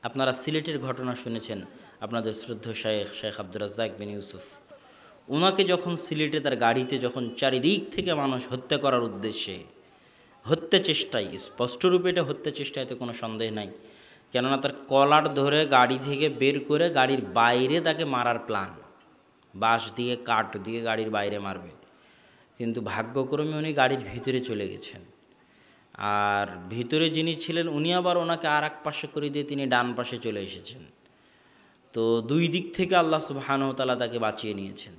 আপনারা সিলেটের ঘটনা শুনেছেন, আপনাদের শ্রদ্ধেয় শেখ আব্দুর রাজ্জাক বিন ইউসুফ, ওনাকে যখন সিলেটে তার গাড়িতে যখন চারিদিক থেকে মানুষ হত্যা করার উদ্দেশ্যে হত্যা চেষ্টায়, স্পষ্টরূপে এটা হত্যা চেষ্টায় তো কোনো সন্দেহ নাই, কেননা তার কলার ধরে গাড়ি থেকে বের করে গাড়ির বাইরে তাকে মারার প্ল্যান, বাঁশ দিয়ে কাঠ দিয়ে গাড়ির বাইরে মারবে, কিন্তু ভাগ্যক্রমে উনি গাড়ির ভিতরে চলে গেছেন। আর ভিতরে যিনি ছিলেন উনি আবার ওনাকে আর এক পাশে করে দিয়ে তিনি ডান পাশে চলে এসেছেন। তো দুই দিক থেকে আল্লাহ সুবহানাহু ওয়া তাআলা তাকে বাঁচিয়ে নিয়েছেন।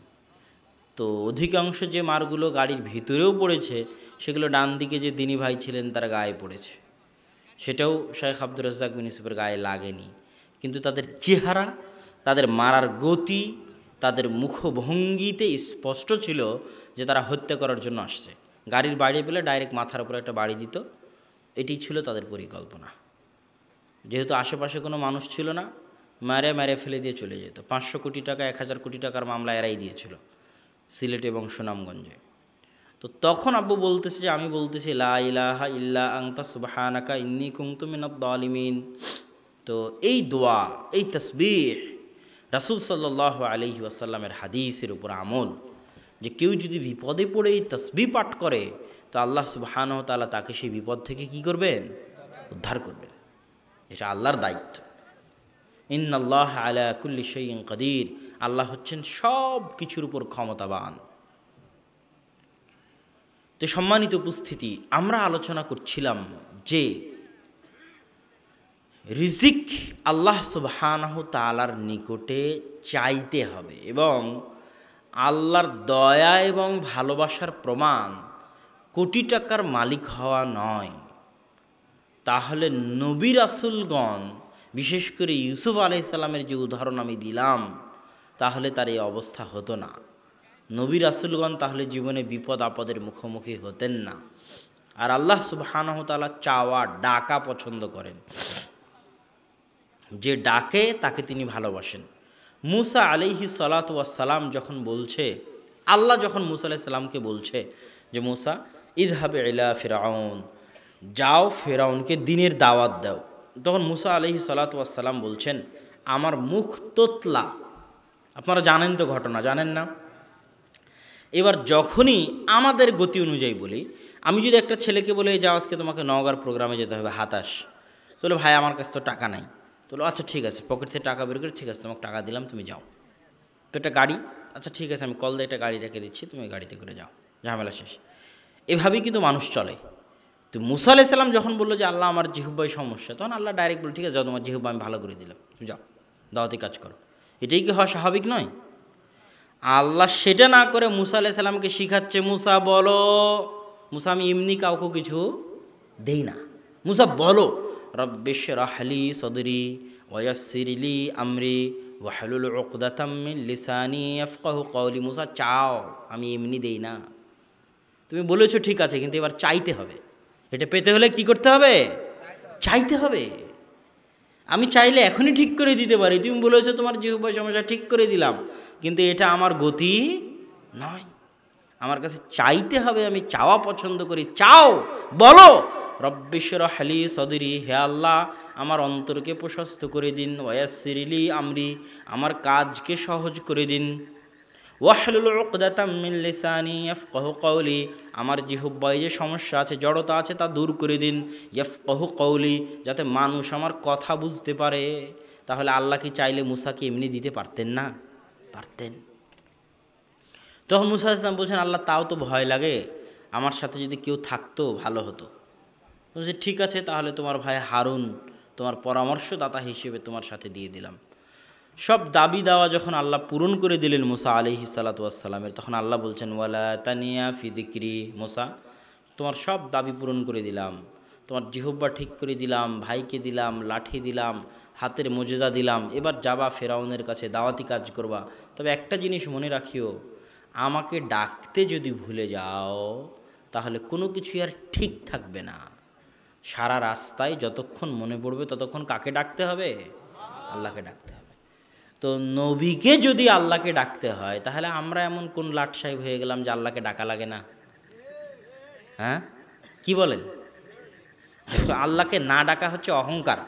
তো অধিকাংশ যে মারগুলো গাড়ির ভিতরেও পড়েছে সেগুলো ডান দিকে যে দিনী ভাই ছিলেন তার গায়ে পড়েছে, সেটাও শেখ আব্দুর রাজ্জাক বিন ইউসুফের গায়ে লাগেনি। কিন্তু তাদের চেহারা, তাদের মারার গতি, তাদের মুখভঙ্গিতে স্পষ্ট ছিল যে তারা হত্যা করার জন্য আসছে। গাড়ির বাইরে পেলে ডাইরেক্ট মাথার উপরে একটা বাড়ি দিত, এটি ছিল তাদের পরিকল্পনা। যেহেতু আশেপাশে কোনো মানুষ ছিল না, মেরে ফেলে দিয়ে চলে যেত। 500 কোটি টাকা 1000 কোটি টাকার মামলা এরাই দিয়েছিল সিলেট এবং সুনামগঞ্জে। তো তখন আব্বু বলতেছে যে আমি বলতেছি লা ইলাহা ইল্লা আনতা সুবহানাকা ইন্নী কুনতু মিনাজ জালিমিন। তো এই দোয়া, এই তাসবিহ রাসূল সাল্লাল্লাহু আলাইহি ওয়াসাল্লামের হাদিসের উপর আমল, যে কেউ যদি বিপদে পড়ে এই তাসবিহ পাঠ করে তো আল্লাহ সুবহানাহু ওয়া তাআলা তাকে সেই বিপদ থেকে কি করবেন? উদ্ধার করবেন। এটা আল্লাহর দায়িত্ব। ইন্নাল্লাহা আলা কুল্লি শাইইন কাদির, আল্লাহ হচ্ছেন সব কিছুর উপর ক্ষমতাবান। তো সম্মানিত উপস্থিতি, আমরা আলোচনা করছিলাম যে রিজিক আল্লাহ সুবহানাহু তাআলার নিকটে চাইতে হবে, এবং আল্লাহর দয়া এবং ভালোবাসার প্রমাণ কোটি টাকার মালিক হওয়া নয়। তাহলে নবী রাসূলগণ, বিশেষ করে ইউসুফ আলাইহিস সালামের যে উদাহরণ আমি দিলাম, তাহলে তার এই অবস্থা হতো না। নবী রাসূলগণ তাহলে জীবনে বিপদ আপদের মুখোমুখি হতেন না। আর আল্লাহ সুবহানাহু ওয়া তাআলা চাওয়া ডাকা পছন্দ করেন, যে ডাকে তাকে তিনি ভালোবাসেন। মুসা আলাইহিস সালাতু ওয়াস সালাম যখন বলছে, আল্লাহ যখন মুসা আলাইহিস সালামকে বলছে যে মুসা ইযহাব ইলা ফিরআউন, যাও ফেরাউনকে দিনের দাওয়াত দাও, তখন মুসা আলাইহিস সালাতু ওয়াস সালাম বলছেন আমার মুখ তোতলা। আপনারা জানেন তো ঘটনা, জানেন না? এবার যখনই আমাদের গতি অনুযায়ী বলি, আমি যদি একটা ছেলেকে বলে যাও আজকে তোমাকে নওগাঁর প্রোগ্রামে যেতে হবে, হাতাস, চলো ভাই আমার কাছে তো টাকা নাই, চলো আচ্ছা ঠিক আছে, পকেট থেকে টাকা বের করে ঠিক আছে তোমাকে টাকা দিলাম, তুমি যাও। তো একটা গাড়ি, আচ্ছা ঠিক আছে আমি কল দিয়ে একটা গাড়ি রেখে দিচ্ছি, তুমি গাড়িতে করে যাও, ঝামেলা শেষ। এভাবেই কিন্তু মানুষ চলে। তো মুসা আলাইহিস সালাম যখন বললো যে আল্লাহ আমার জিহ্বায় সমস্যা, তখন আল্লাহ ডাইরেক্ট বলল ঠিক আছে যাও, তোমার জিহ্বা আমি ভালো করে দিলাম, তুমি যাও দাওয়াতি কাজ করো। এটাই কি হওয়া স্বাভাবিক নয়? আল্লাহ সেটা না করে মুসা আলাইহিস সালামকে শিখাচ্ছে, মুসা বলো। মুসা আমি এমনি কাউকে কিছু দেই না, মুসা বলো রব্বিশরাহ লি সদরি ওয়া ইয়াসসির লি আমরি ওয়াহলুল উকদাতাম মিন লিসানি ইয়াফকাহু কওলি। মুসা চাও, আমি এমনি দেই না। তুমি বলেছো ঠিক আছে, কিন্তু এবার চাইতে হবে। এটা পেতে হলে কি করতে হবে? চাইতে হবে। আমি চাইলে এখনই ঠিক করে দিতে পারি, তুমি বলেছো তোমার জিহ্বার সমস্যা, ঠিক করে দিলাম, কিন্তু এটা আমার গতি নয়। আমার কাছে চাইতে হবে, আমি চাওয়া পছন্দ করি। চাও, বলো রব্বিশরাহ লি সদরি, হে আল্লাহ আমার অন্তরকে প্রশস্ত করে দিন, ওয়ায়াসসির লি আমরি, আমার কাজকে সহজ করে দিন, ওয়াহলুল উকদাতাম মিন লিসানি ইয়াফকাহু কওলি, আমার জিহ্বায় যে সমস্যা আছে, জড়তা আছে, তা দূর করে দিন, ইয়াফকাহু কওলি, যাতে মানুষ আমার কথা বুঝতে পারে। তাহলে আল্লাহ কি চাইলে মুসাকে এমনি দিতে পারতেন না? পারতেন। তখন মুসা আলাইহিস সালাম বলছেন আল্লাহ তাও তো ভয় লাগে, আমার সাথে যদি কেউ থাকতো ভালো হতো। বলছে ঠিক আছে, তাহলে তোমার ভাই হারুন তোমার পরামর্শদাতা হিসেবে তোমার সাথে দিয়ে দিলাম। সব দাবি দাওয়া যখন আল্লাহ পূরণ করে দিলেন মুসা আলাইহিস সালাতু ওয়াস সালামের, তখন আল্লাহ বলছেন ওয়ালা তানিয়া ফি যিকরি, মুসা তোমার সব দাবি পূরণ করে দিলাম, তোমার জিহ্বা ঠিক করে দিলাম, ভাইকে দিলাম, লাঠি দিলাম, হাতের মোজেজা দিলাম, এবার যাবা ফেরাউনের কাছে দাওয়াতি কাজ করবা। তবে একটা জিনিস মনে রাখিও, আমাকে ডাকতে যদি ভুলে যাও তাহলে কোনো কিছুই আর ঠিক থাকবে না। সারা রাস্তায় যতক্ষণ মনে পড়বে ততক্ষণ কাকে ডাকতে হবে? আল্লাহকে ডাকতে হবে। তো নবীকে যদি আল্লাহকে ডাকতে হয়, তাহলে আমরা এমন কোন লাট সাহেব হয়ে গেলাম যে আল্লাহকে ডাকা লাগে না? হ্যাঁ, কি বলেন? আল্লাহকে না ডাকা হচ্ছে অহংকার।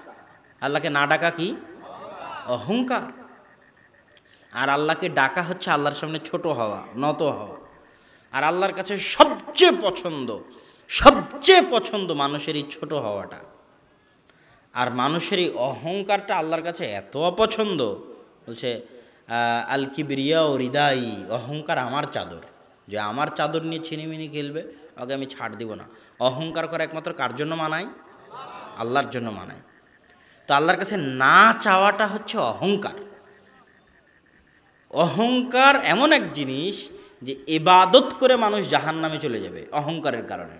আল্লাহকে না ডাকা কি অহংকার। আর আল্লাহকে ডাকা হচ্ছে আল্লাহর সামনে ছোট হওয়া, নত হওয়া। আর আল্লাহর কাছে সবচেয়ে পছন্দ মানুষের এই ছোট হওয়াটা। আর মানুষের এই অহংকারটা আল্লাহর কাছে এত অপছন্দ, বলছে আল কিবরিয়া ও হৃদাই, অহংকার আমার চাদর, যে আমার চাদর নিয়ে ছিনিমিনি খেলবে ওকে আমি ছাড় দিব না। অহংকার করা একমাত্র কার জন্য মানায়? আল্লাহর জন্য মানায়। তো আল্লাহর কাছে না চাওয়াটা হচ্ছে অহংকার। অহংকার এমন এক জিনিস যে ইবাদত করে মানুষ জাহান্নামে চলে যাবে অহংকারের কারণে।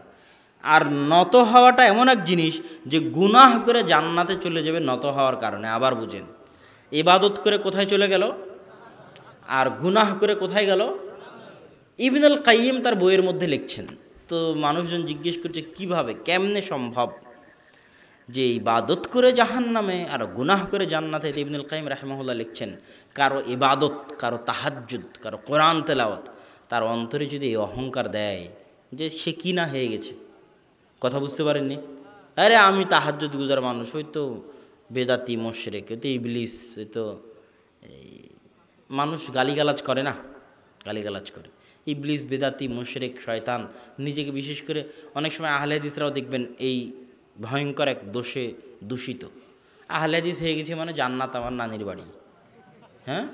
আর নত হওয়াটা এমন এক জিনিস যে গুনাহ করে জান্নাতে চলে যাবে নত হওয়ার কারণে। আবার বুঝেন, ইবাদত করে কোথায় চলে গেল, আর গুনাহ করে কোথায় গেল? ইবনুল কাইয়িম তার বইয়ের মধ্যে লিখছেন। তো মানুষজন জিজ্ঞেস করছে কিভাবে, কেমনে সম্ভব যে ইবাদত করে জাহান্নামে আর গুনাহ করে জান্নাতে? ইবনুল কাইয়িম রাহিমাহুল্লাহ লিখছেন, কারো ইবাদত, কারো তাহাজ্জুদ, কারো কোরআন তেলাওয়াত, তার অন্তরে যদি এই অহংকার দেয় যে সে কি না হয়ে গেছে। কথা বুঝতে পারেননি? আরে আমি তাহাজ্জুদ গুজার মানুষ, ওই তো বেদাতি মুশরিক, ওই তো ইবলিস, ওই তো মানুষ গালিগালাজ করে না, গালিগালাজ করে। ইবলিস, বেদাতি, মুশরিক, শয়তান, নিজেকে বিশেষ করে অনেক সময় আহলে হাদিসরাও দেখবেন এই ভয়ঙ্কর এক দোষে দূষিত। আহলে হাদিস হয়ে গেছে মানে জান্নাত আমার নানির বাড়ি, হ্যাঁ।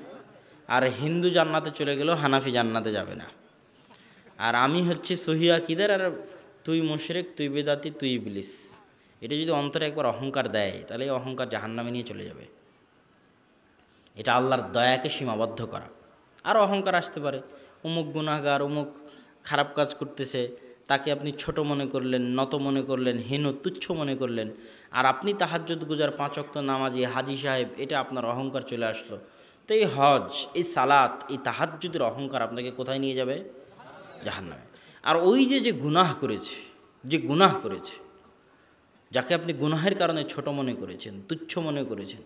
আর হিন্দু জান্নাতে চলে গেলেও হানাফি জান্নাতে যাবে না। আর আমি হচ্ছে সহিহ আকীদার, আর তুই মুশরিক, তুই বেদাতি, তুই ইবলিস। এটা যদি অন্তরে একবার অহংকার দেয় তাহলে এই অহংকার জাহান্নামে নিয়ে চলে যাবে। এটা আল্লাহর দয়াকে সীমাবদ্ধ করা। আর অহংকার আসতে পারে, অমুক গুনাহগার, অমুক খারাপ কাজ করতেছে, তাকে আপনি ছোট মনে করলেন, নত মনে করলেন, হীন তুচ্ছ মনে করলেন। আর আপনি তাহাজ্জুদ গুজার, 5 ওয়াক্ত নামাজি, হাজি সাহেব, এটা আপনার অহংকার চলে আসলো। তো এই হজ, এই সালাত, এই তাহাজ্জুদের অহংকার আপনাকে কোথায় নিয়ে যাবে? জাহান্নামে। আর ওই যে গুনাহ করেছে, যে গুনাহ করেছে, যাকে আপনি গুনাহের কারণে ছোট মনে করেছেন, তুচ্ছ মনে করেছেন,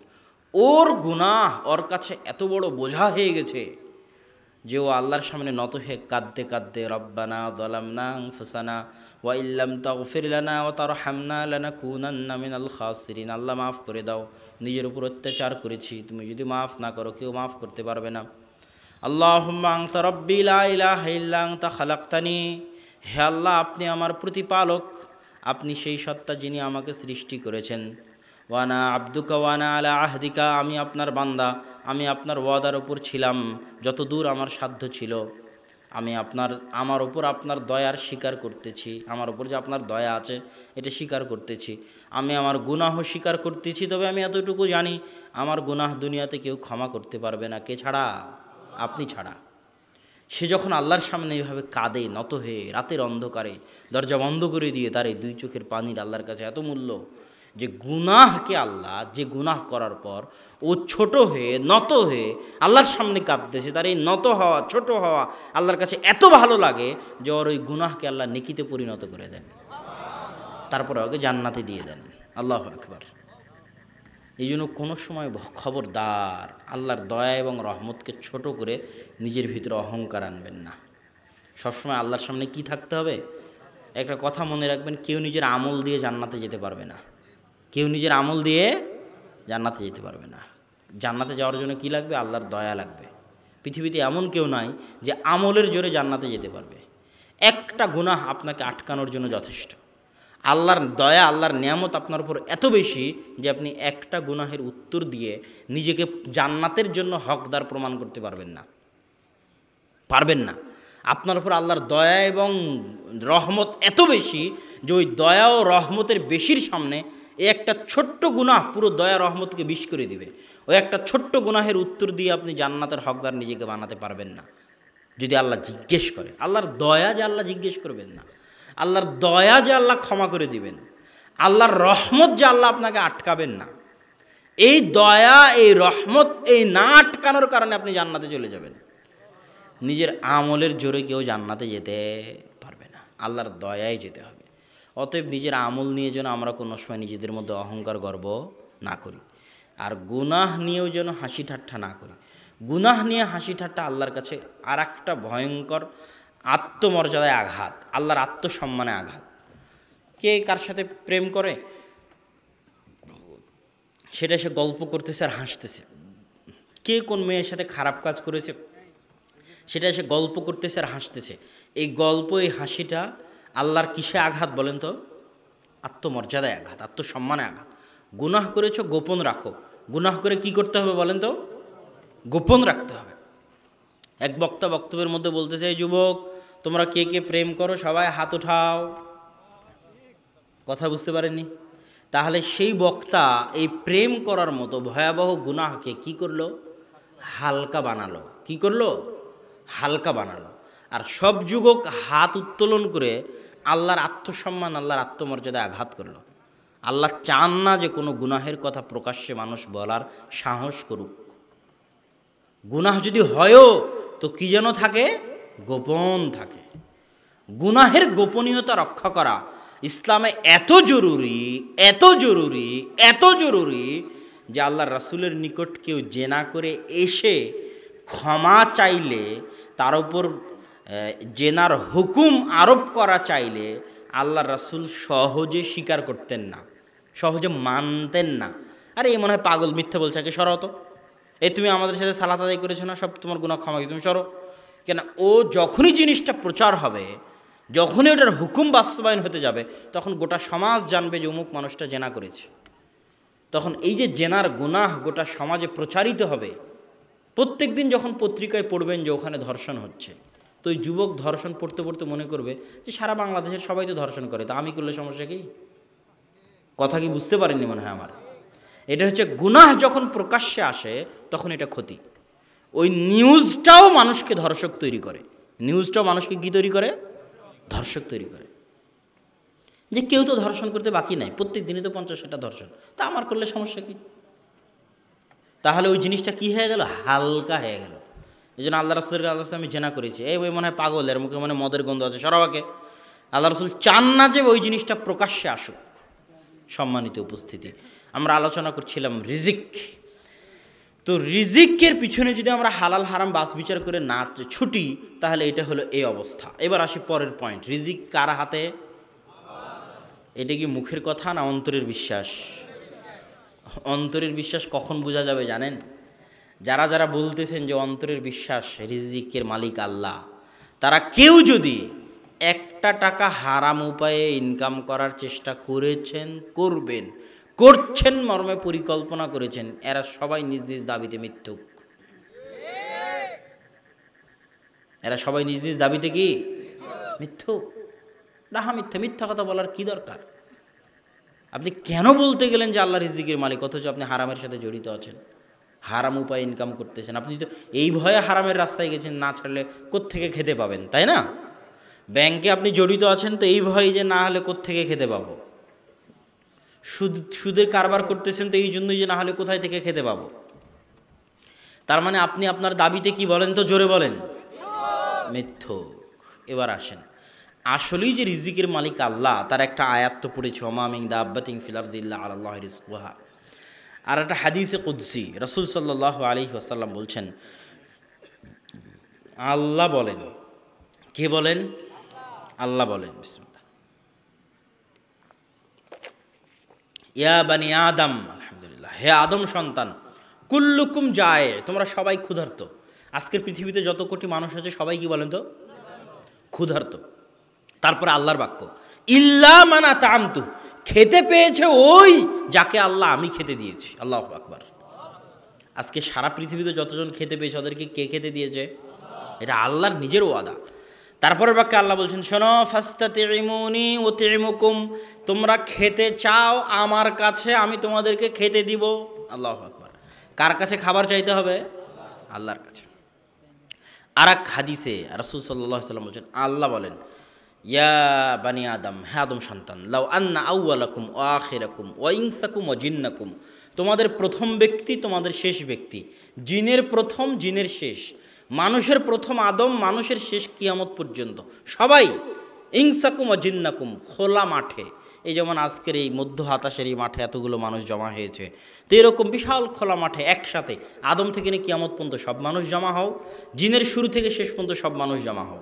ওর গুনাহ ওর কাছে এত বড় বোঝা হয়ে গেছে যে ও আল্লাহর সামনে নত হয়ে কাঁদতে কাঁদতে রব্বানা যালামনা আনফুসানা ওয়া ইল্লাম তাগফির লানা ওয়া তারহামনা লানাকুনান্না মিনাল খাসিরিন। আল্লাহ মাফ করে দাও, নিজের উপর অত্যাচার করেছি, তুমি যদি মাফ না করো কেউ মাফ করতে পারবে না। আল্লাহুম্মা আনতা রাব্বি লা ইলাহা ইল্লা আনতা খালাকতানি, হে আল্লাহ আপনি আমার প্রতিপালক, আপনি সেই সত্তা যিনি আমাকে সৃষ্টি করেছেন। ওয়ানা আব্দুকা ওয়ানা আলা আহদিকা, আমি আপনার বান্দা, আমি আপনার ওয়াদার উপর ছিলাম যত দূর আমার সাধ্য ছিল। আমি আমার উপর আপনার দয়ার স্বীকার করতেছি, আমার উপর যে আপনার দয়া আছে এটা স্বীকার করতেছি। আমি আমার গুনাহ স্বীকার করতেছি, তবে আমি এতটুকু জানি আমার গুনাহ দুনিয়াতে কেউ ক্ষমা করতে পারবে না। কে ছাড়া? আপনি ছাড়া। সে যখন আল্লাহর সামনে এইভাবে কাঁদে নত হয়ে, রাতের অন্ধকারে দরজা বন্ধ করে দিয়ে, তার এই 2 চোখের পানির আল্লাহর কাছে এত মূল্য যে গুনাহকে আল্লাহ, যে গুনাহ করার পর ও ছোট হয়ে নত হয়ে আল্লাহর সামনে কাঁদতেছে, তার এই নত হওয়া, ছোট হওয়া আল্লাহর কাছে এত ভালো লাগে যে ওর ওই গুনাহকে আল্লাহ নেকিতে পরিণত করে দেন, তারপরে ওকে জান্নাতে দিয়ে দেন। আল্লাহু আকবার। এই জন্য কোনো সময় খবরদার আল্লাহর দয়া এবং রহমতকে ছোট করে নিজের ভিতরে অহংকার আনবেন না। সবসময় আল্লাহর সামনে কি থাকতে হবে? একটা কথা মনে রাখবেন, কেউ নিজের আমল দিয়ে জান্নাতে যেতে পারবে না। কেউ নিজের আমল দিয়ে জান্নাতে যেতে পারবে না। জান্নাতে যাওয়ার জন্য কি লাগবে? আল্লাহর দয়া লাগবে। পৃথিবীতে এমন কেউ নাই যে আমলের জোরে জান্নাতে যেতে পারবে। একটা গুনাহ আপনাকে আটকানোর জন্য যথেষ্ট। আল্লাহর দয়া, আল্লাহর নিয়ামত আপনার উপর এত বেশি যে আপনি একটা গুনাহের উত্তর দিয়ে নিজেকে জান্নাতের জন্য হকদার প্রমাণ করতে পারবেন না, পারবেন না। আপনার উপর আল্লাহর দয়া এবং রহমত এত বেশি যে ওই দয়া ও রহমতের বেশির সামনে এই একটা ছোট্ট গুনাহ পুরো দয়া রহমতকে বিষ করে দিবে। ওই একটা ছোট্ট গুনাহের উত্তর দিয়ে আপনি জান্নাতের হকদার নিজেকে বানাতে পারবেন না যদি আল্লাহ জিজ্ঞেস করে। আল্লাহর দয়া যে আল্লাহ জিজ্ঞেস করবেন না, আল্লাহর দয়া যে আল্লাহ ক্ষমা করে দিবেন, আল্লাহর রহমত যে আল্লাহ আপনাকে আটকাবেন না, এই দয়া, এই রহমত, এই না আটকানোর কারণে আপনি জান্নাতে চলে যাবেন। নিজের আমলের জোরে কেউ জান্নাতে যেতে পারবে না, আল্লাহর দয়ায় যেতে হবে। অতএব নিজের আমল নিয়ে যেন আমরা কোনো সময় নিজেদের মধ্যে অহংকার গর্ব না করি, আর গুনাহ নিয়েও যেন হাসি ঠাট্টা না করি। গুনাহ নিয়ে হাসি ঠাট্টা আল্লাহর কাছে আর একটা ভয়ঙ্কর আত্মমর্যাদায় আঘাত, আল্লাহর আত্মসম্মানে আঘাত। কে কার সাথে প্রেম করে, সেটা এসে গল্প করতেছে আর হাসতেছে। কে কোন মেয়ের সাথে খারাপ কাজ করেছে সেটা এসে গল্প করতেছে আর হাসতেছে। এই গল্প, এই হাসিটা আল্লাহর কিসে আঘাত বলেন তো? আত্মমর্যাদায় আঘাত, আত্মসম্মানে আঘাত। গুনাহ করেছো, গোপন রাখো। গুনাহ করে কি করতে হবে বলেন তো? গোপন রাখতে হবে। এক বক্তা বক্তব্যের মধ্যে বলতেছে, এই যুবক, তোমরা কে কে প্রেম করো সবাই হাত উঠাও। কথা বুঝতে পারেননি? তাহলে সেই বক্তা এই প্রেম করার মতো ভয়াবহ গুনাহকে কি করলো? হালকা বানালো। কি করলো? হালকা বানালো। আর সব যুবক হাত উত্তোলন করে আল্লাহর আত্মসম্মান, আল্লাহর আত্মমর্যাদায় আঘাত করলো। আল্লাহ চান না যে কোনো গুনাহের কথা প্রকাশ্যে মানুষ বলার সাহস করুক। গুনাহ যদি হয়ও তো কি যেন থাকে? গোপন থাকে। গুনাহের গোপনীয়তা রক্ষা করা ইসলামে এত জরুরি, এত জরুরি, এত জরুরি যে আল্লাহর রাসূলের নিকট কেউ জেনা করে এসে ক্ষমা চাইলে, তার উপর জেনার হুকুম আরোপ করা চাইলে আল্লাহর রাসূল সহজে স্বীকার করতেন না, সহজে মানতেন না। আরে এই মনে হয় পাগল, মিথ্যা বলছে, একে সরো তো। এই তুমি আমাদের সাথে সালাত আদায় করেছো না, সব তোমার গুনাহ ক্ষমা কি, তুমি সরো। কেন? ও যখনই জিনিসটা প্রচার হবে, যখনই ওটার হুকুম বাস্তবায়ন হতে যাবে, তখন গোটা সমাজ জানবে যে অমুক মানুষটা জেনা করেছে। তখন এই যে জেনার গুনাহ গোটা সমাজে প্রচারিত হবে। প্রত্যেক দিন যখন পত্রিকায় পড়বেন যে ওখানে ধর্ষণ হচ্ছে, তো ওই যুবক ধর্ষণ পড়তে পড়তে মনে করবে যে সারা বাংলাদেশের সবাই তো ধর্ষণ করে, তা আমি করলে সমস্যা কি? কথা কি বুঝতে পারেননি মনে হয় আমার? এটা হচ্ছে গুনাহ যখন প্রকাশ্যে আসে তখন এটা ক্ষতি। ওই নিউজটাও মানুষকে ধর্ষক তৈরি করে। নিউজটাও মানুষকে কি তৈরি করে? ধর্ষক তৈরি করে। যে কেউ তো ধর্ষণ করতে বাকি নাই, প্রত্যেক দিনই তো 50-60টা ধর্ষণ, তা আমার করলে সমস্যা কি? তাহলে ওই জিনিসটা কি হয়ে গেল? হালকা হয়ে গেল। এই জন্য আল্লাহ রাসূলের আল্লাহ আমি জেনা করেছি, এই ওই মনে হয় পাগল, এর মুখে মানে মদের গন্ধ আছে, সরাবাকে। আল্লাহ রাসূল চান না যে ওই জিনিসটা প্রকাশ্যে আসুক। সম্মানিত উপস্থিতি, আমরা আলোচনা করছিলাম রিজিক। তো রিজিকের পিছনে যদি আমরা হালাল হারাম বাস বিচার করে না ছুটি, তাহলে এটা হলো এই অবস্থা। এবার আসি পরের পয়েন্ট, রিজিক কার হাতে? এটা কি মুখের কথা না অন্তরের বিশ্বাস? অন্তরের বিশ্বাস কখন বোঝা যাবে জানেন? যারা যারা বলতেছেন যে অন্তরের বিশ্বাস রিজিকের মালিক আল্লাহ, তারা কেউ যদি একটা টাকা হারাম উপায়ে ইনকাম করার চেষ্টা করেছেন, করবেন, করছেন মর্মে পরিকল্পনা করেছেন, এরা সবাই নিজ নিজ দাবিতে মিথ্যুক। এরা সবাই নিজ নিজ দাবিতে কি মিথ্যুক? রাহা মিথ্যা, মিথ্যা কথা বলার কি দরকার? আপনি কেন বলতে গেলেন যে আল্লাহ রিজিকের মালিক, অথচ আপনি হারামের সাথে জড়িত আছেন, হারাম উপায়ে ইনকাম করতেছেন। আপনি তো এই ভয়ে হারামের রাস্তায় গেছেন, না ছাড়লে কোত্থেকে খেতে পাবেন, তাই না? ব্যাংকে আপনি জড়িত আছেন তো এই ভয়ে যে না হলে কোত্থেকে খেতে পাবো। সুদের কারবার করতেছেন তো এই জন্যই যে না হলে কোথায় থেকে খেতে পাবো। তার মানে আপনি আপনার দাবিতে কি বলেন তো, জোরে বলেন? মিথ্যুক। এবার আসেন, আসলেই যে রিজিকের মালিক আল্লাহ, তার একটা আয়াত তো পড়েছে, ওমা মিন দাব্বাতিন ফিল আরদি ইল্লা আলাল্লাহি রিজকুহা। আর একটা হাদিসে কুদসি রাসূল সাল্লাল্লাহু আলাইহি ওয়াসাল্লাম বলছেন, আল্লাহ বলেন, কে বলেন? আল্লাহ বলেন, বিসমিল্লাহ, ইয়া বানি আদম, আলহামদুলিল্লাহ, হে আদম সন্তান, কুল্লুকুম যায়, তোমরা সবাই ক্ষুধার্ত। আজকের পৃথিবীতে যত কোটি মানুষ আছে সবাই কি বলেন তো? ক্ষুধার্ত। তারপরে আল্লাহর বাক্য, ইল্লা মান আতআমতু, খেতে পেয়েছে ওই যাকে আল্লাহ আমি খেতে দিয়েছি। আল্লাহু আকবার। আজকে সারা পৃথিবীতে যতজন খেতে পেয়েছে ওদেরকে কে খেতে দিয়েছে? এটা আল্লাহর নিজের ওয়াদা। তারপরের বাক্যে আল্লাহ বলছেন, শোনো, ফাস্তাতিমুনি উতিমুকুম, তোমরা খেতে চাও আমার কাছে, আমি তোমাদেরকে খেতে দিব। আল্লাহু আকবার। কার কাছে খাবার চাইতে হবে? আল্লাহর কাছে। আর এক হাদিসে রাসূল সাল্লাল্লাহু আলাইহি ওয়াসাল্লাম বলছেন, আল্লাহ বলেন, ইয়া বানি আদম, হে আদম সন্তান, লাউ আন্না আউওয়ালাকুম ওয়া আখিরাকুম ওয়া ইনসাকুম ওয়া জিন্নাকুম, তোমাদের প্রথম ব্যক্তি, তোমাদের শেষ ব্যক্তি, জিনের প্রথম, জিনের শেষ, মানুষের প্রথম আদম, মানুষের শেষ কিয়ামত পর্যন্ত সবাই, ইনসাকুম ওয়া জিন্নাকুম, খোলা মাঠে। এই যেমন আজকের এই মধ্য আকাশের এই মাঠে এতগুলো মানুষ জমা হয়েছে, তো এরকম বিশাল খোলা মাঠে একসাথে আদম থেকে নিয়ে কিয়ামত পর্যন্ত সব মানুষ জমা হও, জিনের শুরু থেকে শেষ পর্যন্ত সব মানুষ জমা হও।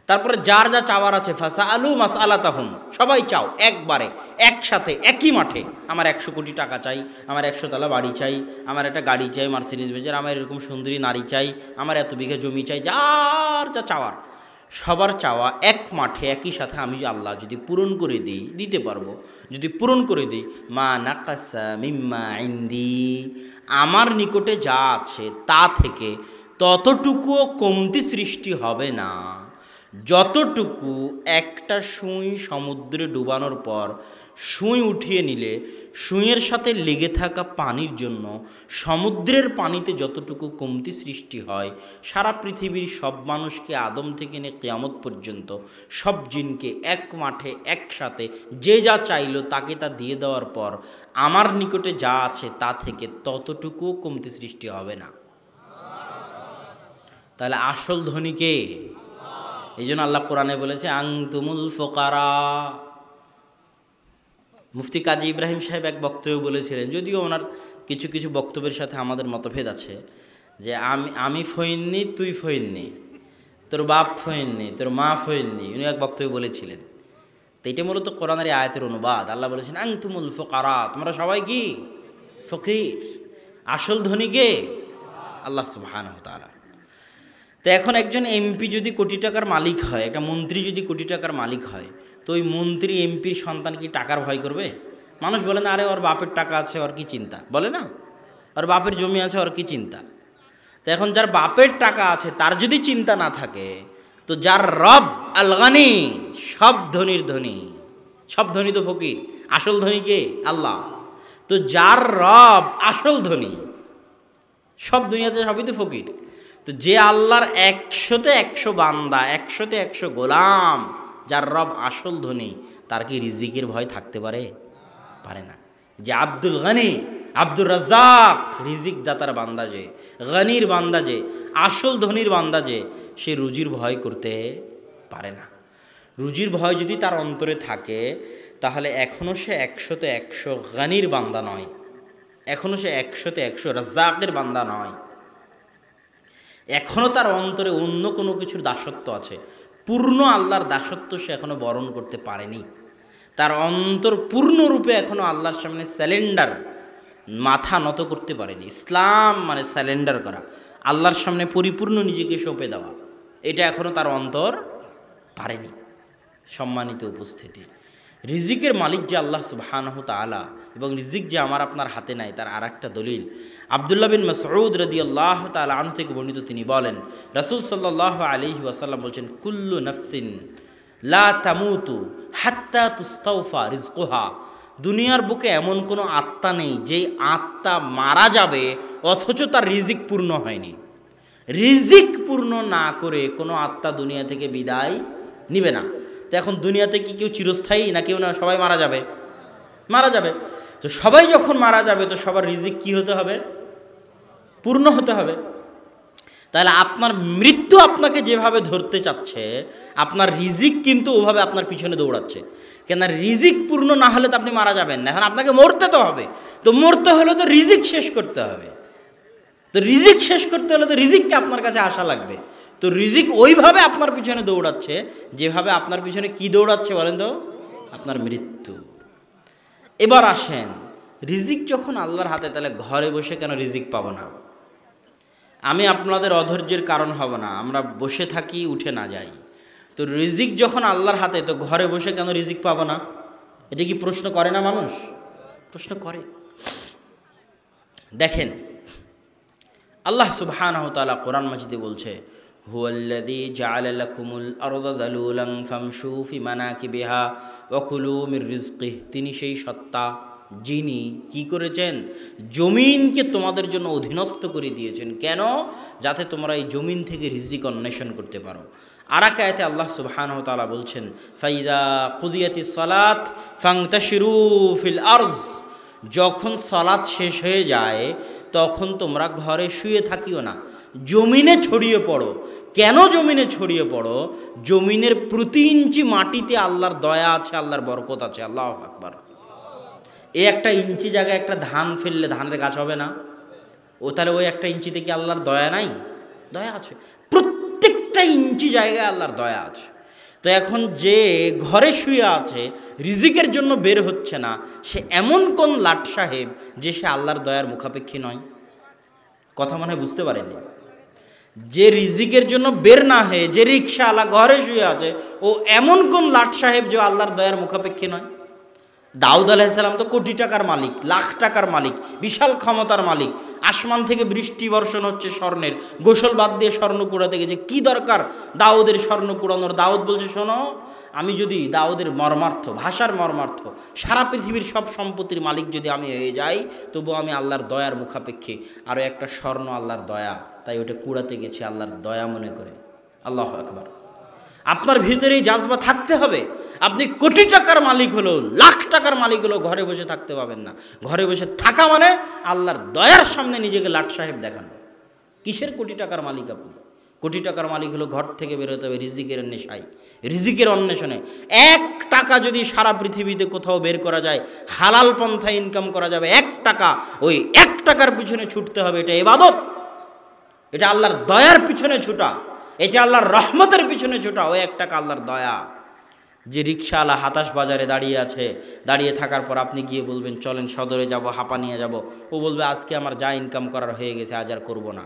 তারপরে যার যা চাওয়ার আছে ফাসা আলু মাসআলাতাহুম, সবাই চাও একবারে একসাথে একই মাঠে। আমার 100 কোটি টাকা চাই, আমার 100 তলা বাড়ি চাই, আমার একটা গাড়ি চাই মার্সিডিজ বেঞ্জের, আমার এরকম সুন্দরী নারী চাই, আমার এত বিঘা জমি চাই, যার যা চাওয়ার সবার চাওয়া এক মাঠে একই সাথে আমি আল্লাহ যদি পূরণ করে দিই, দিতে পারবো, যদি পূরণ করে দিই, মা নাকাসা মিম্মা ইনদি, আমার নিকটে যা আছে তা থেকে ততটুকুও কমতি সৃষ্টি হবে না। যতটুকু একটা সুঁই সমুদ্রে ডুবানোর পর সুঁই উঠিয়ে নিলে সুঁইয়ের সাথে লেগে থাকা পানির জন্য সমুদ্রের পানিতে যতটুকু কমতি সৃষ্টি হয়, সারা পৃথিবীর সব মানুষকে আদম থেকে নিয়ে কিয়ামত পর্যন্ত সব জিনকে এক মাঠে একসাথে যে যা চাইলো তাকে তা দিয়ে দেওয়ার পর আমার নিকটে যা আছে তা থেকে ততটুকুও কমতি সৃষ্টি হবে না। তাহলে আসল ধনী কে? এই জন্য আল্লাহ কোরআনে বলেছে আনতুমুল ফুকারা। মুফতি কাজী ইব্রাহিম সাহেব এক বক্তব্যে বলেছিলেন, যদিও ওনার কিছু কিছু বক্তব্যের সাথে আমাদের মতভেদ আছে, যে আমি ফইননি, তুই ফইননি, তোর বাপ ফইননি, তোর মা ফইননি, উনি এক বক্তব্যে বলেছিলেন। তো এটা মূলত কোরআনের আয়াতের অনুবাদ। আল্লাহ বলেছেন আনতুমুল ফুকারা, তোমরা সবাই কি ফকির। আসল ধনী কে? আল্লাহ সুবহানাহু ওয়া তাআলা। তো এখন একজন এমপি যদি কোটি টাকার মালিক হয়, একটা মন্ত্রী যদি কোটি টাকার মালিক হয়, তো ওই মন্ত্রী এমপির সন্তান কি টাকার ভয় করবে? মানুষ বলে না, আরে ওর বাপের টাকা আছে, ওর কি চিন্তা, বলে না, ওর বাপের জমি আছে, ওর কি চিন্তা। তো এখন যার বাপের টাকা আছে তার যদি চিন্তা না থাকে, তো যার রব আল গানি, সব ধনীর ধনী, সব ধনী তো ফকির, আসল ধনী কে? আল্লাহ। তো যার রব আসল ধনী, সব দুনিয়াতে সবই তো ফকির। তো যে আল্লাহর 100তে 100 বান্দা, 100তে 100 গোলাম, যার রব আসল ধনী, তার কি রিজিকের ভয় থাকতে পারে? পারে না। যে আব্দুল গনি, আব্দুর রাজ্জাক, রিজিক দাতার বান্দা যে, গনির বান্দা যে, আসল ধনীর বান্দা যে, সে রুজির ভয় করতে পারে না। রুজির ভয় যদি তার অন্তরে থাকে, তাহলে এখনও সে 100তে 100 গনির বান্দা নয়, এখনও সে 100তে 100 রাজ্জাকের বান্দা নয়। এখনও তার অন্তরে অন্য কোনো কিছুর দাসত্ব আছে, পূর্ণ আল্লাহর দাসত্ব সে এখনও বরণ করতে পারেনি। তার অন্তর পূর্ণরূপে এখনও আল্লাহর সামনে স্যালেন্ডার, মাথা নত করতে পারেনি। ইসলাম মানে স্যালেন্ডার করা, আল্লাহর সামনে পরিপূর্ণ নিজেকে সঁপে দেওয়া, এটা এখনও তার অন্তর পারেনি। সম্মানিত উপস্থিতি, রিজিকের মালিক যে আল্লাহ সুবহানাহু তাআলা, এবং রিজিক যে আমার আপনার হাতে নাই তার আর একটা দলিল আব্দুল্লাহ বিন মাসউদ রাদিয়াল্লাহু তাআলা আনহু থেকে বর্ণিত। তিনি বলেন, রাসূল সাল্লাল্লাহু আলাইহি ওয়াসাল্লাম বলছেন, কুল্লু নাফসিন লা তামুতু হাত্তা তুস্তাওফা রিজকুহা। দুনিয়ার বুকে এমন কোনো আত্মা নেই যে আত্মা মারা যাবে অথচ তার রিজিক পূর্ণ হয়নি। রিজিক পূর্ণ না করে কোনো আত্মা দুনিয়া থেকে বিদায় নিবে না। তো এখন দুনিয়াতে কি কেউ চিরস্থায়ী না? কেউ না, সবাই মারা যাবে, মারা যাবে। তো সবাই যখন মারা যাবে তো সবার রিজিক কি হতে হবে? পূর্ণ হতে হবে। তাহলে আপনার মৃত্যু আপনাকে যেভাবে ধরতে চাচ্ছে, আপনার রিজিক কিন্তু ওভাবে আপনার পিছনে দৌড়াচ্ছে। কেন? রিজিক পূর্ণ না হলে তো আপনি মারা যাবেন না, এখন আপনাকে মরতে তো হবে। তো মরতে হলে তো রিজিক শেষ করতে হবে। তো রিজিক শেষ করতে হলে তো রিজিককে আপনার কাছে আসা লাগবে। তো রিজিক ওইভাবে আপনার পিছনে দৌড়াচ্ছে যেভাবে আপনার পিছনে কি দৌড়াচ্ছে বলেন তো? আপনার মৃত্যু। এবার আসেন, রিজিক যখন আল্লাহর হাতে, তাহলে ঘরে বসে কেন রিজিক পাবো না? আমি আপনাদের অধৈর্যের কারণ হব না, আমরা বসে থাকি, উঠে না যাই। তো রিজিক যখন আল্লাহর হাতে, তো ঘরে বসে কেন রিজিক পাবো না? এটা কি প্রশ্ন করে না মানুষ? প্রশ্ন করে। দেখেন, আল্লাহ সুবহানাহু ওয়া তাআলা কোরআন মাজিদে বলছে, হুয়াল্লাযী জাআলা লাকুমুল আরদা যালুলান ফামশু ফি মানাকিবিহা ওয়া কুলু মির রিজকিহি। তিনি সেই সত্তা যিনি কি করেছেন? জমিনকে তোমাদের জন্য অধীনস্থ করে দিয়েছেন। কেন? যাতে তোমরা এই জমিন থেকে রিজিক অন্বেষণ করতে পারো। আর এক আয়াতে আল্লাহ সুবহানাহু ওয়া তাআলা বলছেন, ফাইদা কুদিয়াতিস সালাত ফান্তাশিরু ফিল আরজ। যখন সালাত শেষ হয়ে যায় তখন তোমরা ঘরে শুয়ে থাকিও না, জমিনে ছড়িয়ে পড়ো। কেন জমিনে ছড়িয়ে পড়ো? জমিনের প্রতি ইঞ্চি মাটিতে আল্লাহর দয়া আছে, আল্লাহর বরকত আছে। আল্লাহু আকবার। এই একটা ইঞ্চি জায়গায় একটা ধান ফেললে ধানের গাছ হবে না? ও তাহলে ওই একটা ইঞ্চিতে কি আল্লাহর দয়া নাই? দয়া আছে। প্রত্যেকটা ইঞ্চি জায়গায় আল্লাহর দয়া আছে। তো এখন যে ঘরে শুয়ে আছে, রিজিকের জন্য বের হচ্ছে না, সে এমন কোন লাট সাহেব যে সে আল্লাহর দয়ার মুখাপেক্ষী নয়? কথা মনে হয় বুঝতে পারেনি। যে রিজিকের জন্য বের না হয়ে যে রিক্সাওয়ালা ঘরে শুয়ে আছে, ও এমন কোন লাট সাহেব যে আল্লাহর দয়ার মুখাপেক্ষী নয়? দাউদ আলাইহিস সালাম তো কোটি টাকার মালিক, লাখ টাকার মালিক, বিশাল ক্ষমতার মালিক। আসমান থেকে বৃষ্টি বর্ষণ হচ্ছে স্বর্ণের, গোসল বাদ দিয়ে স্বর্ণ কুড়াতে গেছে। কি দরকার দাউদের স্বর্ণ কুড়ানোর? দাউদ বলছে, শোনো, আমি যদি দাউদের মর্মার্থ, ভাষার মর্মার্থ, সারা পৃথিবীর সব সম্পত্তির মালিক যদি আমি হয়ে যাই, তবু আমি আল্লাহর দয়ার মুখাপেক্ষী। আরও একটা স্বর্ণ আল্লাহর দয়া, তাই ওটা কুড়াতে গেছি আল্লাহর দয়া মনে করে। আল্লাহু আকবার। আপনার ভিতরেই জাজবা থাকতে হবে। আপনি কোটি টাকার মালিক হলো, লাখ টাকার মালিক হলো, ঘরে বসে থাকতে পাবেন না। ঘরে বসে থাকা মানে আল্লাহর দয়ার সামনে নিজেকে লাট সাহেব দেখানো। কিসের কোটি টাকার মালিক আপনি? কোটি টাকার মালিক হলো ঘর থেকে বেরোতে হবে রিজিকের নেশায়, রিজিকের অন্বেষণে। 1 টাকা যদি সারা পৃথিবীতে কোথাও বের করা যায়, হালাল পন্থায় ইনকাম করা যাবে 1 টাকা, ওই 1 টাকার পিছনে ছুটতে হবে। এটা ইবাদত, এটা আল্লাহর দয়ার পিছনে ছুটা, এটা আল্লাহর রহমতের পিছনে ছোটা। ও 1 টাকা আল্লাহর দয়া। যে রিক্সাওয়ালা হাতাশ বাজারে দাঁড়িয়ে আছে, দাঁড়িয়ে থাকার পর আপনি গিয়ে বলবেন চলেন সদরে যাব, হাঁপা নিয়ে যাব, ও বলবে আজকে আমার যা ইনকাম করার হয়ে গেছে, আজ আর করবো না।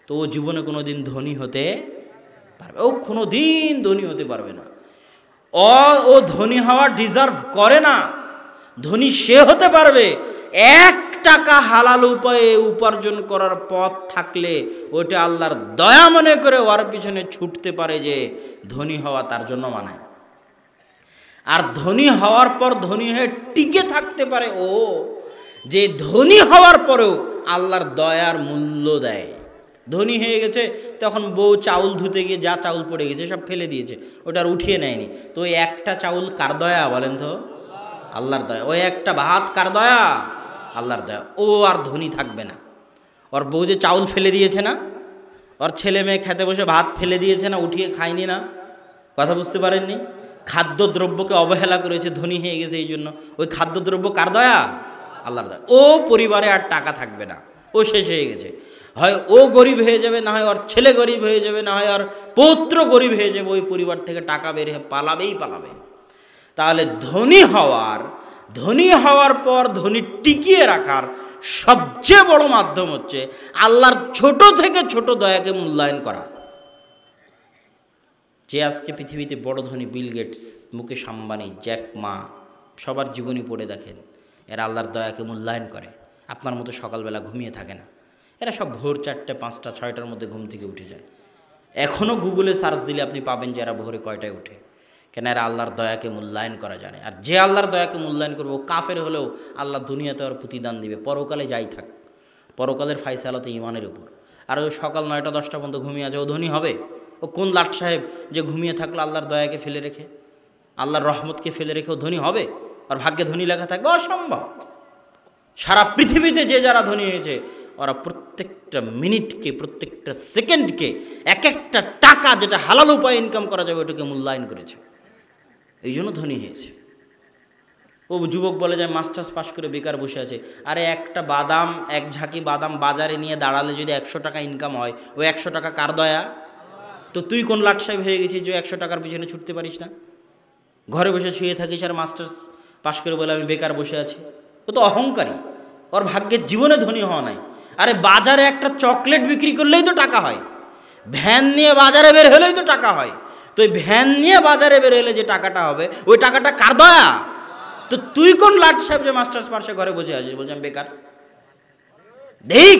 তো ও জীবনে কোনো দিন ধনী হতে পারবে? ও কোনো দিন ধনী হতে পারবে না। ও ধনী হওয়া ডিজার্ভ করে না। ধনী সে হতে পারবে 1 টাকা হালাল উপায়ে উপার্জন করার পথ থাকলে ওটা আল্লাহর দয়া মনে করে ওর পিছনে ছুটতে পারে, যে ধনী হওয়া তার জন্য মানায়। আর ধনী হওয়ার পর ধনী হয়ে টিকে থাকতে পারে ও, যে ধনী হওয়ার পরেও আল্লাহর দয়ার মূল্য দেয়। ধনী হয়ে গেছে, তখন বউ চাউল ধুতে গিয়ে যা চাউল পড়ে গেছে সব ফেলে দিয়েছে, ওটা আর উঠিয়ে নেয়নি। তো ওই একটা চাউল কার দয়া বলেন তো? আল্লাহর দয়া। ওই একটা ভাত কার দয়া? আল্লাহর দয়া। ও আর ধনী থাকবে না। ওর বউ যে চাউল ফেলে দিয়েছে না, ওর ছেলে মেয়ে খেতে বসে ভাত ফেলে দিয়েছে না, উঠিয়ে খায়নি না, কথা বুঝতে পারেননি? খাদ্যদ্রব্যকে অবহেলা করেছে, ধনী হয়ে গেছে এই জন্য। ওই খাদ্যদ্রব্য কার দয়া? আল্লাহর দয়া। ও পরিবারে আর টাকা থাকবে না, ও শেষ হয়ে গেছে। হয় ও গরিব হয়ে যাবে, না হয় ওর ছেলে গরিব হয়ে যাবে, না হয় ওর পৌত্র গরিব হয়ে যাবে। ওই পরিবার থেকে টাকা বের হয়ে পালাবেই পালাবে। তাহলে ধনী হওয়ার পর ধনী টিকিয়ে রাখার সবচেয়ে বড় মাধ্যম হচ্ছে আল্লাহর ছোট থেকে ছোট দয়াকে মূল্যায়ন করা। যে আজকে পৃথিবীতে বড় ধনী, Bill Gates, Mukesh Ambani, Jack Ma, সবার জীবনী পড়ে দেখেন, এরা আল্লাহর দয়াকে মূল্যায়ন করে। আপনার মতো সকালবেলা ঘুমিয়ে থাকে না, এরা সব ভোর 4টে, 5টা, 6টার মধ্যে ঘুম থেকে উঠে যায়। এখনও গুগলে সার্চ দিলে আপনি পাবেন যে এরা ভোরে কয়টায় ওঠে। কেন? এরা আল্লাহর দয়াকে মূল্যায়ন করা জানে। আর যে আল্লাহর দয়াকে মূল্যায়ন করবে, ও কাফের হলেও আল্লাহ দুনিয়াতে ওর প্রতিদান দিবে, পরকালে যাই থাক। পরকালের ফায়সালা তো ইমানের উপর। আর ও সকাল 9টা 10টা পর্যন্ত ঘুমিয়ে আছে, ও ধনী হবে? ও কোন লাট সাহেব যে ঘুমিয়ে থাকলো আল্লাহর দয়াকে ফেলে রেখে, আল্লাহর রহমতকে ফেলে রেখে ও ধনী হবে? আর ভাগ্যে ধনী লেখা থাকবে? অসম্ভব। সারা পৃথিবীতে যে যারা ধনী হয়েছে, ওরা প্রত্যেকটা মিনিটকে, প্রত্যেকটা সেকেন্ডকে, এক একটা টাকা যেটা হালাল উপায়ে ইনকাম করা যাবে ওটাকে মূল্যায়ন করেছে, এই জন্য ধনী হয়েছে। ও যুবক বলে যায় মাস্টার্স পাস করে বেকার বসে আছে। আরে একটা বাদাম, এক ঝাঁকি বাদাম বাজারে নিয়ে দাঁড়ালে যদি 100 টাকা ইনকাম হয়, ওই 100 টাকা কার দয়া? তো তুই কোন লাট সাহেব হয়ে গেছিস যে 100 টাকার পিছনে ছুটতে পারিস না? ঘরে বসে শুয়ে থাকিস আর মাস্টার্স পাস করে বলে আমি বেকার বসে আছি। ও তো অহংকারী, ওর ভাগ্যের জীবনে ধনী হওয়া নাই। আরে বাজারে একটা চকলেট বিক্রি করলেই তো টাকা হয়, ভ্যান নিয়ে বাজারে বের হলেই তো টাকা হয়। তো ওই ভ্যান নিয়ে বাজারে বের হলে যে টাকাটা হবে, ওই টাকাটা কার দয়া? তো তুই কোন লাট সাহেব যে মাস্টার্স পাশে ঘরে বসে আছিস, বলছি আমি বেকার? দেখ,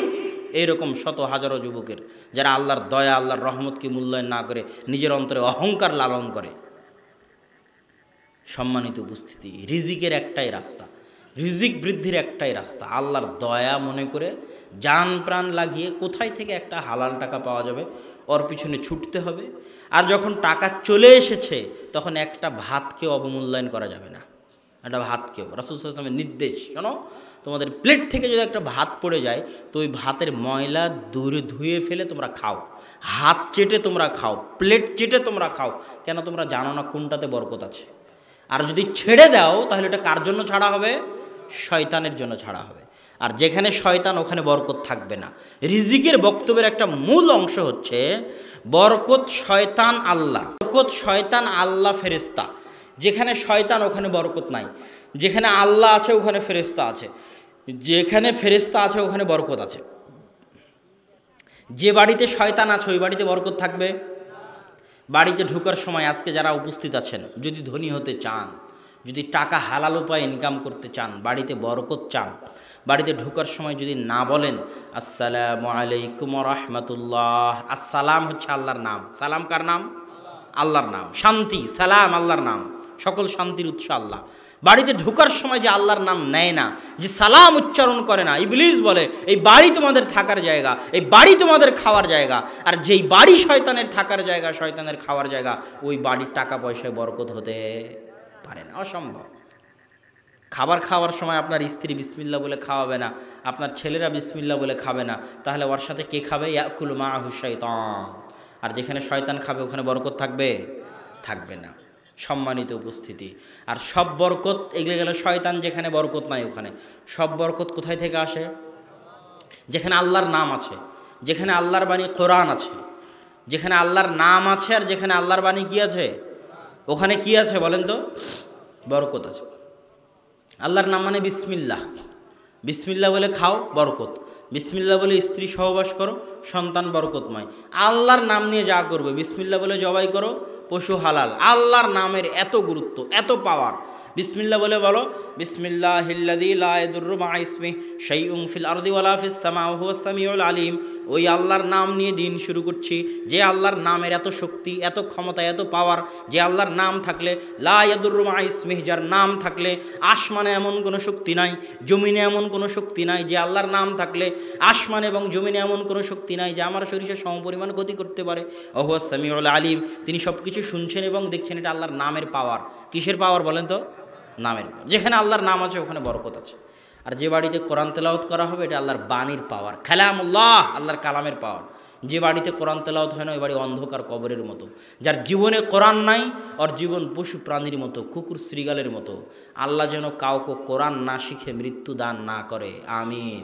এইরকম শত হাজারো যুবকের যারা আল্লাহর দয়া, আল্লাহর রহমতকে মূল্যায়ন না করে নিজের অন্তরে অহংকার লালন করে। সম্মানিত উপস্থিতি, রিজিকের একটাই রাস্তা, রিজিক বৃদ্ধির একটাই রাস্তা, আল্লাহর দয়া মনে করে জান প্রাণ লাগিয়ে কোথায় থেকে একটা হালাল টাকা পাওয়া যাবে ওর পিছনে ছুটতে হবে। আর যখন টাকা চলে এসেছে, তখন একটা ভাতকেও অবমূল্যায়ন করা যাবে না। একটা ভাতকেও, রাসূল সাল্লাল্লাহু আলাইহি ওয়াসাল্লামের নির্দেশ, শোনো, তোমাদের প্লেট থেকে যদি একটা ভাত পড়ে যায়, তো ওই ভাতের ময়লা দূরে ধুয়ে ফেলে তোমরা খাও, হাত চেটে তোমরা খাও, প্লেট চেটে তোমরা খাও। কেন? তোমরা জানো না কোনটাতে বরকত আছে। আর যদি ছেড়ে দাও, তাহলে এটা কার জন্য ছাড়া হবে? শয়তানের জন্য ছাড়া হবে। আর যেখানে শয়তান ওখানে বরকত থাকবে না। রিজিকের বক্তব্যের একটা মূল অংশ হচ্ছে বরকত শয়তান আল্লাহ, বরকত শয়তান আল্লাহ ফেরেশতা। যেখানে শয়তান ওখানে বরকত নাই, যেখানে আল্লাহ আছে ওখানে ফেরেশতা আছে, যেখানে ফেরেশতা আছে ওখানে বরকত আছে। যে বাড়িতে শয়তান আছে ওই বাড়িতে বরকত থাকবে? বাড়িতে ঢোকার সময় আজকে যারা উপস্থিত আছেন, যদি ধনী হতে চান, যদি টাকা হালাল উপায়ে ইনকাম করতে চান, বাড়িতে বরকত চান, বাড়িতে ঢোকার সময় যদি না বলেন আসসালামু আলাইকুম ওয়া রাহমাতুল্লাহ। আসসালাম হচ্ছে আল্লাহর নাম। সালাম কার নাম? আল্লাহর নাম। শান্তি, সালাম আল্লাহর নাম, সকল শান্তির উৎস আল্লাহ। বাড়িতে ঢোকার সময় যে আল্লাহর নাম নেয় না, যে সালাম উচ্চারণ করে না, ইবলিস বলে এই বাড়ি তোমাদের থাকার জায়গা, এই বাড়ি তোমাদের খাওয়ার জায়গা। আর যেই বাড়ি শয়তানের থাকার জায়গা, শয়তানের খাওয়ার জায়গা, ওই বাড়ির টাকা পয়সায় বরকত হতে পারে না, অসম্ভব। খাবার খাওয়ার সময় আপনার স্ত্রী বিসমিল্লাহ বলে খাওয়াবে না, আপনার ছেলেরা বিসমিল্লাহ বলে খাবে না, তাহলে ওর সাথে কে খাবে? ইয়াকুলু মাআহু শাইতান। আর যেখানে শয়তান খাবে ওখানে বরকত থাকবে? থাকবে না। সম্মানিত উপস্থিতি, আর সব বরকত এগুলো গেলে শয়তান যেখানে বরকত নাই ওখানে। সব বরকত কোথায় থেকে আসে? যেখানে আল্লাহর নাম আছে, যেখানে আল্লাহর বাণী কোরআন আছে, যেখানে আল্লাহর নাম আছে আর যেখানে আল্লাহর বাণী কি আছে, ওখানে কি আছে বলেন তো? বরকত আছে। আল্লাহর নাম মানে বিসমিল্লাহ, বিসমিল্লাহ বলে খাও বরকত, বিসমিল্লাহ বলে স্ত্রী সহবাস করো সন্তান বরকতময়। আল্লাহর নাম নিয়ে যা করবে, বিসমিল্লাহ বলে জবাই করো পশু হালাল। আল্লাহর নামের এত গুরুত্ব, এত পাওয়ার। বিসমিল্লাহ বলে বলো বিসমিল্লাহিল্লাযী লা ইয়াদুররু মা ইসমিহি শাইউন ফিল আরদি ওয়ালা ফিস সামা ওয়া হুয়াস সামিউল আলিম। ওই আল্লাহর নাম নিয়ে দিন শুরু করছি, যে আল্লাহর নামের এত শক্তি, এত ক্ষমতা, এত পাওয়ার, যে আল্লাহর নাম থাকলে লা ইয়াদুররু মা ইসমিহি, যার নাম থাকলে আসমানে এমন কোনো শক্তি নাই, জমিনে এমন কোনো শক্তি নাই, যে আল্লাহর নাম থাকলে আসমানে এবং জমিনে এমন কোনো শক্তি নাই যে আমার শরীরে সমপরিমাণ ক্ষতি করতে পারে। ওয়া হুয়াস সামিউল আলিম, তিনি সব কিছু শুনছেন এবং দেখছেন। এটা আল্লাহর নামের পাওয়ার। কিসের পাওয়ার বলেন তো? নামের। যেখানে আল্লাহর নাম আছে ওখানে বরকত আছে। আর যে বাড়িতে কোরআন তেলাওয়াত করা হবে এটা আল্লাহর বাণীর পাওয়ার, কালামুল্লাহ, আল্লাহর কালামের পাওয়ার। যে বাড়িতে কোরআন তেলাওয়াত হয় না ওই বাড়ি অন্ধকার কবরের মতো। যার জীবনে কোরআন নাই ওর জীবন পশু প্রাণীর মতো, কুকুর শ্রীগালের মতো। আল্লাহ যেন কাউকে কোরআন না শিখে মৃত্যু দান না করে, আমিন।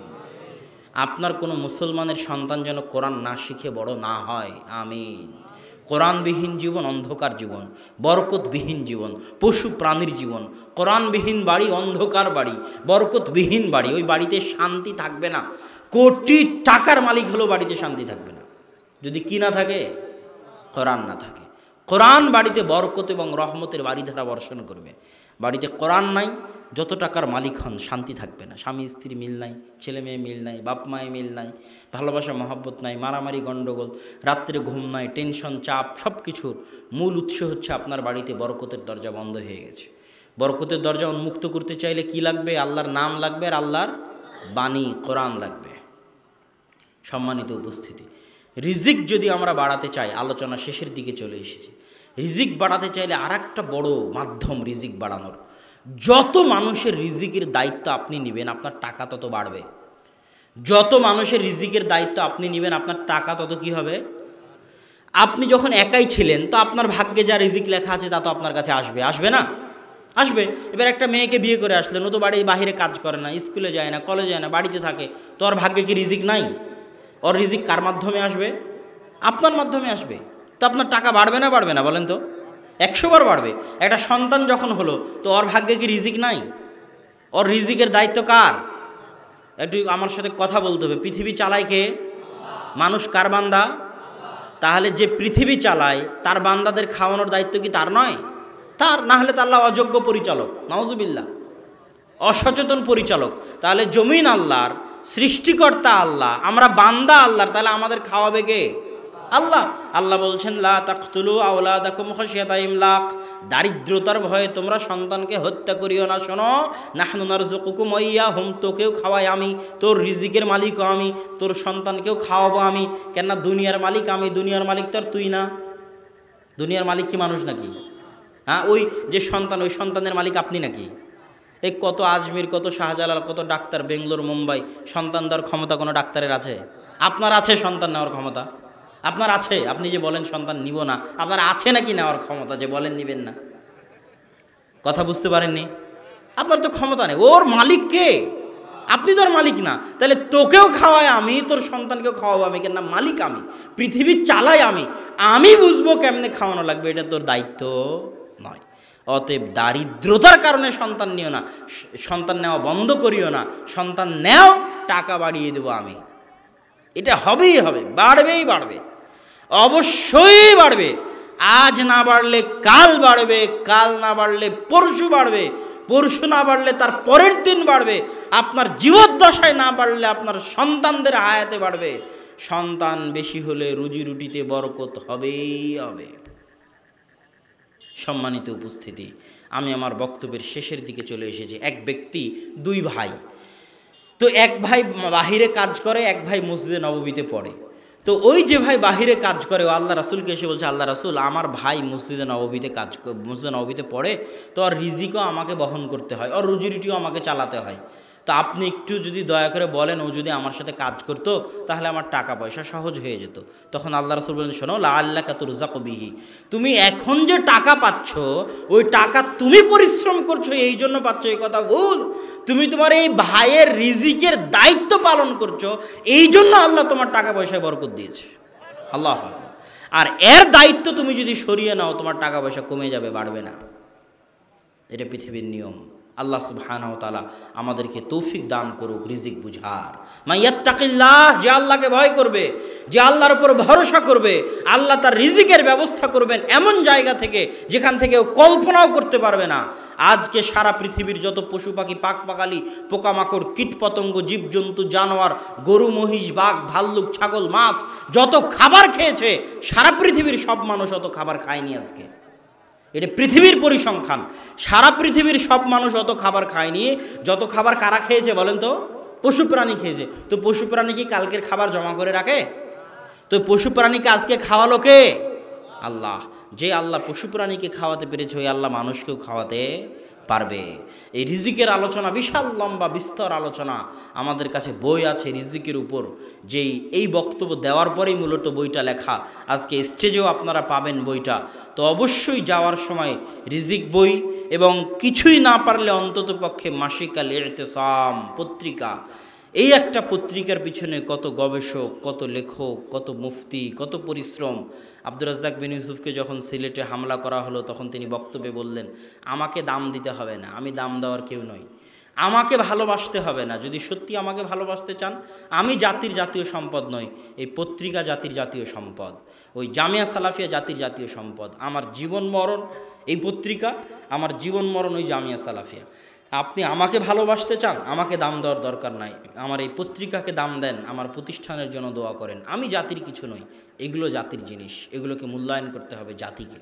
আপনার কোনো মুসলমানের সন্তান যেন কোরআন না শিখে বড় না হয়, আমিন। কোরআনবিহীন জীবন অন্ধকার জীবন, বরকতবিহীন জীবন, পশু প্রাণীর জীবন। কোরআনবিহীন বাড়ি অন্ধকার বাড়ি, বরকতবিহীন বাড়ি। ওই বাড়িতে শান্তি থাকবে না। কোটি টাকার মালিক হলেও বাড়িতে শান্তি থাকবে না যদি কি না থাকে, কোরআন না থাকে। কোরআন বাড়িতে বরকত এবং রহমতের বাড়িধারা বর্ষণ করবে। বাড়িতে কোরআন নাই, যত টাকার মালিক হন শান্তি থাকবে না। স্বামী স্ত্রী মিল নাই, ছেলে মেয়ে মিল নাই, বাপ মায়ে মিল নাই, ভালোবাসা মহব্বত নাই, মারামারি গণ্ডগোল, রাত্রে ঘুম নাই, টেনশন, চাপ, সব কিছুর মূল উৎস হচ্ছে আপনার বাড়িতে বরকতের দরজা বন্ধ হয়ে গেছে। বরকতের দরজা উন্মুক্ত করতে চাইলে কি লাগবে? আল্লাহর নাম লাগবে আর আল্লাহর বাণী কোরআন লাগবে। সম্মানিত উপস্থিতি, রিজিক যদি আমরা বাড়াতে চাই, আলোচনা শেষের দিকে চলে এসেছে। রিজিক বাড়াতে চাইলে আর একটা বড় মাধ্যম রিজিক বাড়ানোর, যত মানুষের রিজিকের দায়িত্ব আপনি নেবেন আপনার টাকা তত বাড়বে। যত মানুষের রিজিকের দায়িত্ব আপনি নেবেন আপনার টাকা তত কি হবে? আপনি যখন একাই ছিলেন তো আপনার ভাগ্যে যা রিজিক লেখা আছে তা তো আপনার কাছে আসবে, আসবে না? আসবে। এবার একটা মেয়েকে বিয়ে করে আসলেন, ও তো বাড়ির বাহিরে কাজ করে না, স্কুলে যায় না, কলেজে যায় না, বাড়িতে থাকে, তো ওর ভাগ্যে কি রিজিক নাই? ওর রিজিক কার মাধ্যমে আসবে? আপনার মাধ্যমে আসবে। তো আপনার টাকা বাড়বে না বাড়বে না বলেন তো? 100 বার বাড়বে। একটা সন্তান যখন হলো তো ওর ভাগ্যে কি রিজিক নাই? ওর রিজিকের দায়িত্ব কার? একটু আমার সাথে কথা বলতে হবে। পৃথিবী চালায় কে? মানুষ কার বান্দা? তাহলে যে পৃথিবী চালায় তার বান্দাদের খাওয়ানোর দায়িত্ব কি তার নয়? তার। না হলে তো আল্লাহ অযোগ্য পরিচালক, নাউজুবিল্লাহ, অসচেতন পরিচালক। তাহলে জমিন আল্লাহর, সৃষ্টিকর্তা আল্লাহ, আমরা বান্দা আল্লাহর, তাহলে আমাদের খাওয়াবে কে? আল্লাহ। আল্লাহ বলছেন লা তাকতুলু আওলাদাকুম খাশিয়াতা ইমলাক, দারিদ্রতার ভয়ে তোমরা সন্তানকে হত্যা করিও না। শোনো, নাহনু নারযুকুকুম ওয়া ইয়াহুম, তোকেও খাওয়াই আমি, তোর রিজিকের মালিকও আমি, তোর সন্তানকেও খাওয়াবো আমি। কেননা দুনিয়ার মালিক আমি, দুনিয়ার মালিক তো আর তুই না। দুনিয়ার মালিক কি মানুষ নাকি? হ্যাঁ, ওই যে সন্তান, ওই সন্তানের মালিক আপনি নাকি? এই কত আজমির, কত শাহজালাল, কত ডাক্তার বেঙ্গলোর মুম্বাই, সন্তান দেওয়ার ক্ষমতা কোনো ডাক্তারের আছে? আপনার আছে সন্তান নেওয়ার ক্ষমতা? আপনার আছে? আপনি যে বলেন সন্তান নিব না, আপনার আছে নাকি নেওয়ার ক্ষমতা যে বলেন নিবেন না? কথা বুঝতে পারেননি? আপনার তো ক্ষমতা নেই। ওর মালিক কে? আপনি তোর মালিক না, তাহলে তোকেও খাওয়াই আমি, তোর সন্তানকেও খাওয়াবো আমি, কেন না মালিক আমি, পৃথিবী চালাই আমি বুঝবো কেমনে খাওয়ানো লাগবে, এটা তোর দায়িত্ব নয়। অতএব দারিদ্রতার কারণে সন্তান নিও না, সন্তান নেওয়া বন্ধ করিও না, সন্তান নেও, টাকা বাড়িয়ে দেবো আমি, এটা হবেই হবে, বাড়বেই বাড়বে, অবশ্যই বাড়বে। আজ না বাড়লে কাল বাড়বে, কাল না বাড়লে পরশু বাড়বে, পরশু না বাড়লে তার পরের দিন বাড়বে, আপনার জীবদ্দশায় না বাড়লে আপনার সন্তানদের হায়াতে বাড়বে। সন্তান বেশি হলে রুজি রুটিতে বরকত হবেই হবে। সম্মানিত উপস্থিতি, আমি আমার বক্তব্যের শেষের দিকে চলে এসেছি। এক ব্যক্তি, দুই ভাই, তো এক ভাই বাহিরে কাজ করে, এক ভাই মসজিদে নববীতে পড়ে। তো ওই যে ভাই বাহিরে কাজ করে, ও আল্লাহ রাসূলকে এসে বলছে, আল্লাহ রাসূল, আমার ভাই মসজিদে নববীতে পড়ে, তো আর রিজিকও আমাকে বহন করতে হয়, আর রুজি রুটিও আমাকে চালাতে হয়, তো আপনি একটু যদি দয়া করে বলেন, ও যদি আমার সাথে কাজ করতো তাহলে আমার টাকা পয়সা সহজ হয়ে যেত। তখন আল্লাহ রাসূল বলেন, শোনো, লাআল্লাকা তুরযাকু বিহি, তুমি এখন যে টাকা পাচ্ছ, ওই টাকা তুমি পরিশ্রম করছো এই জন্য পাচ্ছ, এই কথা ভুল। তুমি তোমার এই ভাইয়ের রিজিকের দায়িত্ব পালন করছো, এই জন্য আল্লাহ তোমার টাকা পয়সায় বরকত দিয়েছে। আল্লাহু আকবার। আর এর দায়িত্ব তুমি যদি সরিয়ে নাও, তোমার টাকা পয়সা কমে যাবে, বাড়বে না। এটা পৃথিবীর নিয়ম। আল্লাহ সুবহানাহু ওয়া তাআলা আমাদেরকে তৌফিক দান করুক রিজিক বুঝার। মাইয়াত্তাকিল্লাহ, যে আল্লাহকে ভয় করবে, যে আল্লাহর উপর ভরসা করবে, আল্লাহ তার রিজিকের ব্যবস্থা করবেন এমন জায়গা থেকে যেখান থেকে ও কল্পনাও করতে পারবে না। আজকে সারা পৃথিবীর যত পশু পাখি, পাখপাখালি, পোকামাকড়, কীটপতঙ্গ, জীবজন্তু, জানোয়ার, গরু, মহিষ, বাঘ, ভাল্লুক, ছাগল, মাছ যত খাবার খেয়েছে, সারা পৃথিবীর সব মানুষ অত খাবার খায়নি আজকে। এটা পৃথিবীর পরিসংখ্যান। সারা পৃথিবীর সব মানুষ অত খাবার খায়নি। যত খাবার কারা খেয়েছে বলেন তো? পশু প্রাণী খেয়েছে। তো পশু প্রাণী কি কালকের খাবার জমা করে রাখে? তো পশু প্রাণীকে আজকে খাওয়ালো কে? আল্লাহ। যে আল্লাহ পশু প্রাণীকে খাওয়াতে পেরেছে, ওই আল্লাহ মানুষকেও খাওয়াতে পারবে। এই রিজিকের আলোচনা বিশাল লম্বা বিস্তর আলোচনা, আমাদের কাছে বই আছে রিজিকের উপর, যেই এই বক্তব্য দেওয়ার পরেই মূলত বইটা লেখা। আজকে স্টেজেও আপনারা পাবেন বইটা। তো অবশ্যই যাওয়ার সময় রিজিক বই, এবং কিছুই না পারলে অন্তত পক্ষে মাসিক আল ইতিসাম পত্রিকা, এই একটা পত্রিকার পিছনে কত গবেষক, কত লেখক, কত মুফতি, কত পরিশ্রম। আব্দুর রাজ্জাক বিন ইউসুফকে যখন সিলেটে হামলা করা হলো, তখন তিনি বক্তব্যে বললেন, আমাকে দাম দিতে হবে না, আমি দাম দেওয়ার কেউ নই, আমাকে ভালোবাসতে হবে না। যদি সত্যি আমাকে ভালোবাসতে চান, আমি জাতির জাতীয় সম্পদ নই, এই পত্রিকা জাতির জাতীয় সম্পদ, ওই জামিয়া সালাফিয়া জাতির জাতীয় সম্পদ। আমার জীবন মরণ এই পত্রিকা, আমার জীবন মরণ ওই জামিয়া সালাফিয়া। আপনি আমাকে ভালোবাসতে চান, আমাকে দাম দেওয়ার দরকার নাই, আমার এই পত্রিকাকে দাম দেন, আমার প্রতিষ্ঠানের জন্য দোয়া করেন। আমি জাতির কিছু নই, এগুলো জাতির জিনিস, এগুলোকে মূল্যায়ন করতে হবে জাতিকে।